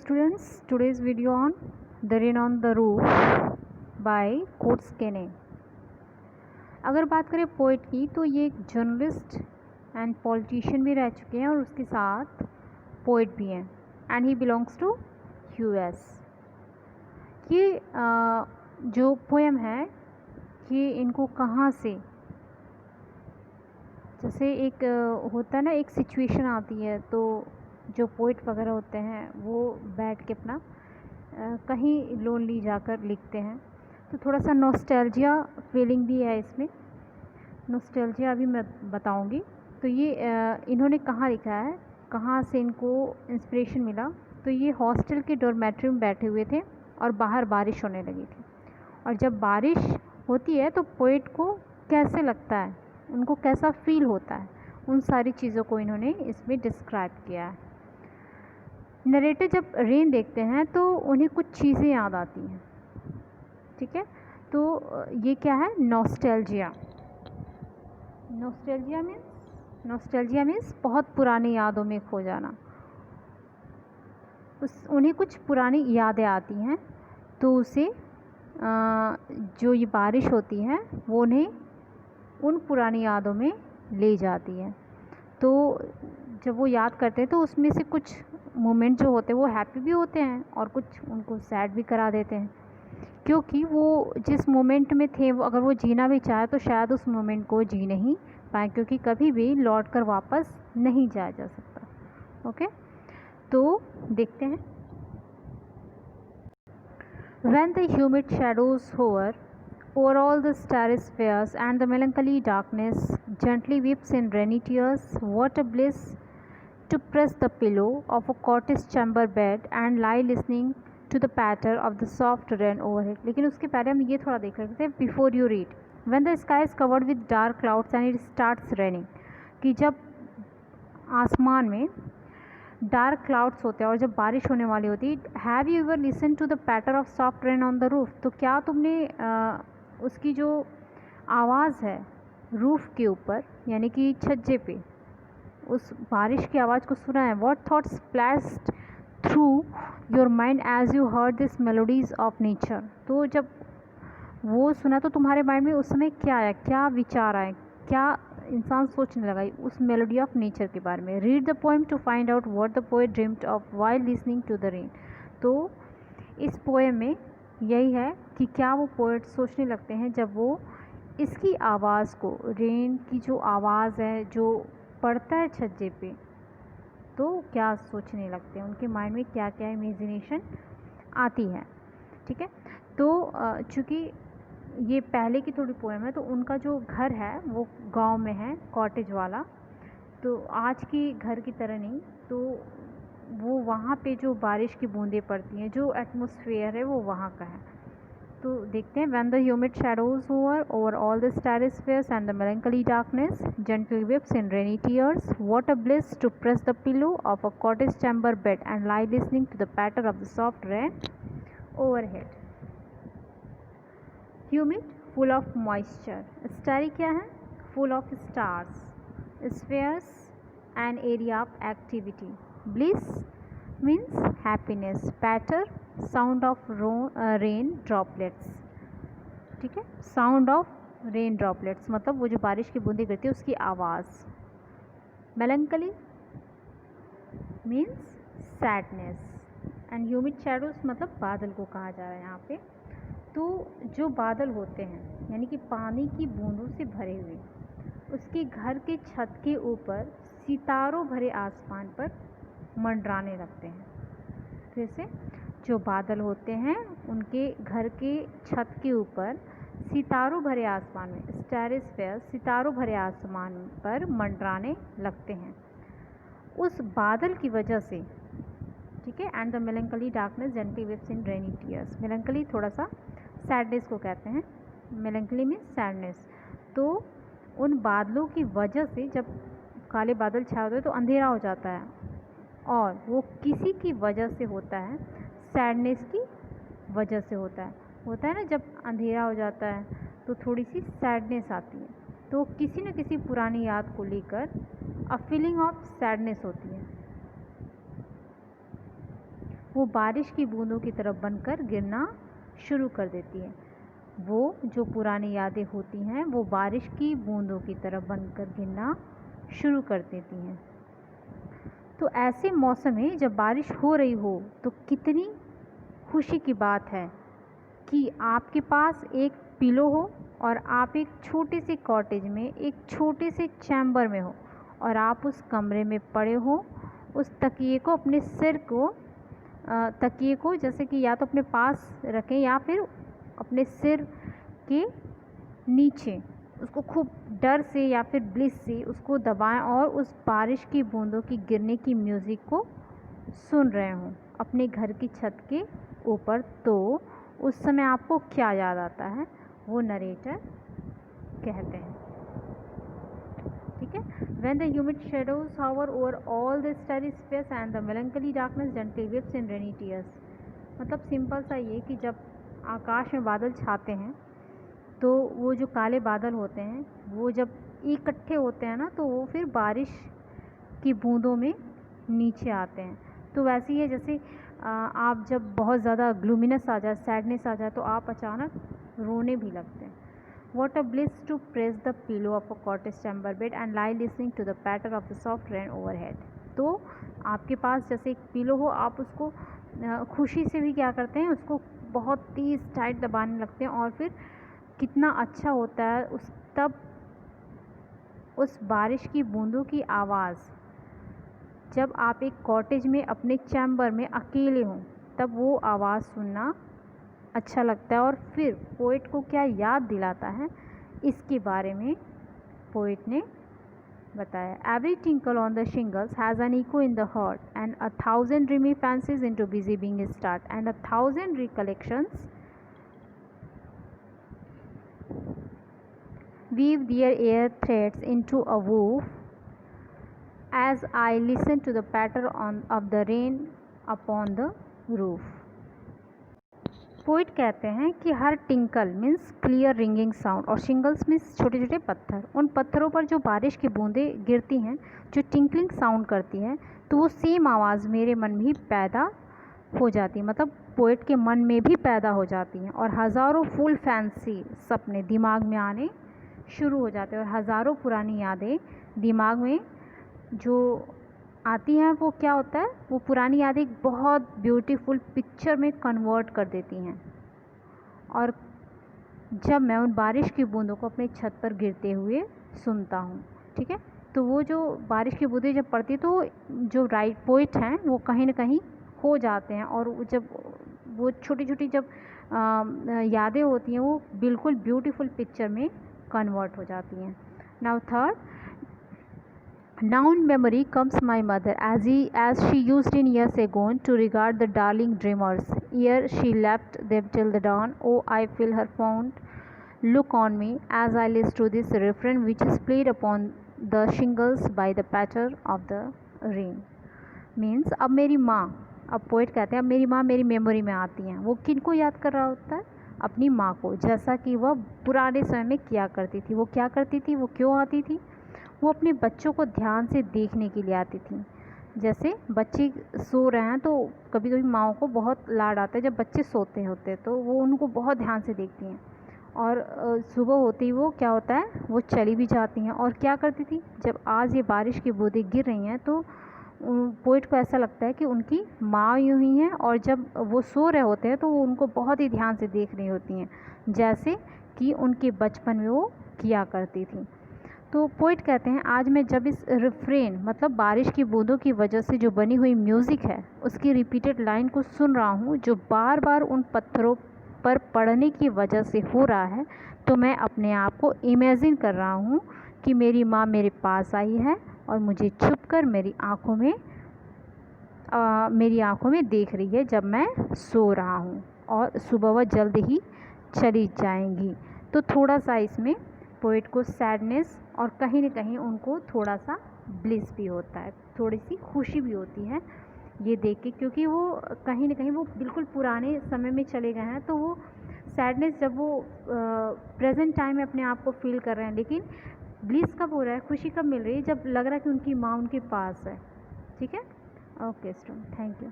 students, today's video on The Rain on the Roof by Coatskeane। अगर बात करें poet की तो ये एक जर्नलिस्ट एंड पॉलिटिशियन भी रह चुके हैं और उसके साथ पोइट भी हैं and he belongs to us. ये जो पोएम है ये इनको कहाँ से, जैसे एक होता है ना, एक सिचुएशन आती है तो जो पोइट वगैरह होते हैं वो बैठ के अपना कहीं लोनली जाकर लिखते हैं, तो थोड़ा सा नॉस्टैल्जिया फीलिंग भी है इसमें। नॉस्टैल्जिया अभी मैं बताऊंगी। तो ये इन्होंने कहाँ लिखा है, कहाँ से इनको इंस्पिरेशन मिला। तो ये हॉस्टल के डॉर्मेट्री में बैठे हुए थे और बाहर बारिश होने लगी थी, और जब बारिश होती है तो पोइट को कैसे लगता है, उनको कैसा फील होता है, उन सारी चीज़ों को इन्होंने इसमें डिस्क्राइब किया है। नरेटर जब रेन देखते हैं तो उन्हें कुछ चीज़ें याद आती हैं, ठीक है। तो ये क्या है, नॉस्टैल्जिया। नॉस्टैल्जिया मीन्स बहुत पुरानी यादों में खो जाना। उन्हें कुछ पुरानी यादें आती हैं, तो उसे जो ये बारिश होती है वो उन्हें उन पुरानी यादों में ले जाती है। तो जब वो याद करते हैं तो उसमें से कुछ मोमेंट जो होते हैं वो हैप्पी भी होते हैं और कुछ उनको सैड भी करा देते हैं, क्योंकि वो जिस मोमेंट में थे वो अगर वो जीना भी चाहे तो शायद उस मोमेंट को जी नहीं पाए, क्योंकि कभी भी लौट कर वापस नहीं जाया जा सकता। ओके, तो देखते हैं। When the humid shadows hover over all the starry spheres and the melancholy darkness gently weeps in rainy tears, what a bliss to press the pillow of a cottage chamber bed and lie listening to the patter of the soft rain overhead। लेकिन उसके पहले हम ये थोड़ा देख लेते हैं before you read. When the sky is covered with dark clouds and it starts raining, कि जब आसमान में डार्क क्लाउड्स होते हैं और जब बारिश होने वाली होती है। Have you ever listen to the patter of soft rain on the roof, तो क्या तुमने उसकी जो आवाज़ है रूफ़ के ऊपर यानी कि छज्जे पे उस बारिश की आवाज़ को सुना है। What thoughts flashed through your mind as you heard this melodies of nature, तो जब वो सुना तो तुम्हारे माइंड में उस समय क्या आया, क्या विचार आए, क्या इंसान सोचने लगा उस मेलोडी ऑफ नेचर के बारे में। Read the poem to find out what the poet dreamed of while listening to the rain. तो इस पोएम में यही है कि क्या वो पोएट सोचने लगते हैं जब वो इसकी आवाज़ को, रेन की जो आवाज़ है जो पड़ता है छज्जे पे, तो क्या सोचने लगते हैं, उनके माइंड में क्या क्या इमेजिनेशन आती है। ठीक है, तो चूँकि ये पहले की थोड़ी पोएम है तो उनका जो घर है वो गांव में है, कॉटेज वाला, तो आज की घर की तरह नहीं। तो वो वहाँ पे जो बारिश की बूंदें पड़ती हैं, जो एटमॉस्फेयर है वो वहाँ का है। तो देखते हैं। When the humid shadows hover over all the starry spheres and the melancholy darkness gently weeps in rainy tears, what a bliss to press the pillow of a cottage chamber bed and lie listening to the patter of the soft rain overhead। Humid, full of moisture। Starry क्या है, full of stars, spheres, an area of activity। Bliss means happiness। Patter, sound of rain droplets। ठीक है, sound of rain droplets मतलब वो जो बारिश की बूंदें गिरती है उसकी आवाज़। Melancholy means sadness and humid shadows मतलब बादल को कहा जा रहा है यहाँ पे। तो जो बादल होते हैं यानी कि पानी की बूंदों से भरे हुए, उसके घर के छत के ऊपर सितारों भरे आसमान पर मंडराने लगते हैं। फिर से, जो बादल होते हैं उनके घर के छत के ऊपर सितारों भरे आसमान में, स्टारस्फेयर, सितारों भरे आसमान पर मंडराने लगते हैं उस बादल की वजह से। ठीक है, and the melancholy darkness gently waves in rainy tears. Melancholy थोड़ा सा सैडनेस को कहते हैं, मेलंकली मीन्स सैडनेस। तो उन बादलों की वजह से जब काले बादल छाए होते हैं तो अंधेरा हो जाता है, और वो किसी की वजह से होता है, सैडनेस की वजह से होता है ना, जब अंधेरा हो जाता है तो थोड़ी सी सैडनेस आती है, तो किसी न किसी पुरानी याद को लेकर अ फीलिंग ऑफ सैडनेस होती है। वो बारिश की बूंदों की तरफ बनकर गिरना शुरू कर देती है। वो जो पुरानी यादें होती हैं वो बारिश की बूंदों की तरफ बनकर गिरना शुरू कर देती हैं। तो ऐसे मौसम में जब बारिश हो रही हो तो कितनी खुशी की बात है कि आपके पास एक पिलो हो और आप एक छोटे से कॉटेज में एक छोटे से चैम्बर में हो और आप उस कमरे में पड़े हो, उस तकिए को अपने सिर को तकिए को जैसे कि या तो अपने पास रखें या फिर अपने सिर के नीचे उसको खूब डर से या फिर ब्लिस से उसको दबाएं और उस बारिश की बूंदों की गिरने की म्यूज़िक को सुन रहे हों अपने घर की छत के ऊपर। तो उस समय आपको क्या याद आता है वो नरेटर कहते हैं। ठीक है। When the humid shadows hover over all the starry space and the melancholy darkness gently weeps in rainy tears। मतलब सिंपल सा ये कि जब आकाश में बादल छाते हैं तो वो जो काले बादल होते हैं वो जब इकट्ठे होते हैं ना तो वो फिर बारिश की बूंदों में नीचे आते हैं। तो वैसे ही है जैसे आप जब बहुत ज़्यादा ग्लूमिनस आ जाए, सैडनेस आ जाए तो आप अचानक रोने भी लगते हैं। What a bliss to press the pillow of a cottage chamber bed and lie listening to the patter of the soft rain overhead। तो आपके पास जैसे एक पिलो हो, आप उसको खुशी से भी क्या करते हैं, उसको बहुत तेज़ टाइट दबाने लगते हैं और फिर कितना अच्छा होता है तब उस बारिश की बूंदों की आवाज़ जब आप एक कॉटेज में अपने चैम्बर में अकेले हों तब वो आवाज़ सुनना अच्छा लगता है। और फिर पोइट को क्या याद दिलाता है इसके बारे में पोइट ने बताया। Every tinkle on the shingles has an echo in the heart and 1,000 dreamy fancies into busy being start and 1,000 recollections weave their air threads into a woof as I listen to the patter of the rain upon the roof। Poet कहते हैं कि हर tinkle means clear ringing sound और shingles means छोटे छोटे पत्थर, उन पत्थरों पर जो बारिश की बूंदें गिरती हैं जो टिंकलिंग साउंड करती हैं तो वो सेम आवाज़ मेरे मन में भी पैदा हो जाती है, मतलब पोइट के मन में भी पैदा हो जाती हैं और हज़ारों फुल फैंसी सपने दिमाग में आने शुरू हो जाते हैं और हज़ारों पुरानी यादें दिमाग में जो आती हैं वो क्या होता है, वो पुरानी यादें एक बहुत ब्यूटीफुल पिक्चर में कन्वर्ट कर देती हैं। और जब मैं उन बारिश की बूंदों को अपने छत पर गिरते हुए सुनता हूँ, ठीक है, तो वो जो बारिश की बूंदें जब पड़ती तो जो पोइट हैं वो कहीं ना कहीं खो जाते हैं और जब वो छोटी छोटी जब यादें होती हैं वो बिल्कुल ब्यूटीफुल पिक्चर में कन्वर्ट हो जाती हैं। Now third, now in memory comes my mother as she used in years ago to regard the darling dreamers ere she left them till the dawn। Oh, I feel her fond look on me as I listen to this refrain which is played upon the shingles by the patter of the rain। Means अब मेरी माँ, अब poet कहते हैं अब मेरी माँ मेरी मेमोरी में आती हैं। वो किन को याद कर रहा होता है, अपनी माँ को, जैसा कि वह पुराने समय में किया करती थी। वो क्या करती थी, वो क्यों आती थी, वो अपने बच्चों को ध्यान से देखने के लिए आती थी। जैसे बच्चे सो रहे हैं तो कभी कभी माँओं को बहुत लाड आता है जब बच्चे सोते होते हैं तो वो उनको बहुत ध्यान से देखती हैं और सुबह होते ही वो क्या होता है वो चली भी जाती हैं। और क्या करती थी, जब आज ये बारिश की बूंदें गिर रही हैं तो पोइट को ऐसा लगता है कि उनकी माँ यूँ ही हैं और जब वो सो रहे होते हैं तो वो उनको बहुत ही ध्यान से देख रही होती हैं जैसे कि उनके बचपन में वो किया करती थी। तो पोइट कहते हैं आज मैं जब इस रिफ्रेन मतलब बारिश की बूंदों की वजह से जो बनी हुई म्यूज़िक है उसकी रिपीटेड लाइन को सुन रहा हूँ जो बार बार उन पत्थरों पर पड़ने की वजह से हो रहा है, तो मैं अपने आप को इमेजिन कर रहा हूँ कि मेरी माँ मेरे पास आई है और मुझे छुपकर मेरी आँखों में देख रही है जब मैं सो रहा हूँ और सुबह वह जल्द ही चली जाएंगी। तो थोड़ा सा इसमें पोइट को सैडनेस और कहीं न कहीं उनको थोड़ा सा ब्लिस भी होता है, थोड़ी सी खुशी भी होती है ये देख के, क्योंकि वो कहीं न कहीं वो बिल्कुल पुराने समय में चले गए हैं। तो वो सैडनेस जब वो प्रेजेंट टाइम में अपने आप को फील कर रहे हैं, लेकिन ब्लिस कब हो रहा है, खुशी कब मिल रही है, जब लग रहा है कि उनकी माँ उनके पास है। ठीक है, ओके स्टूडेंट, थैंक यू।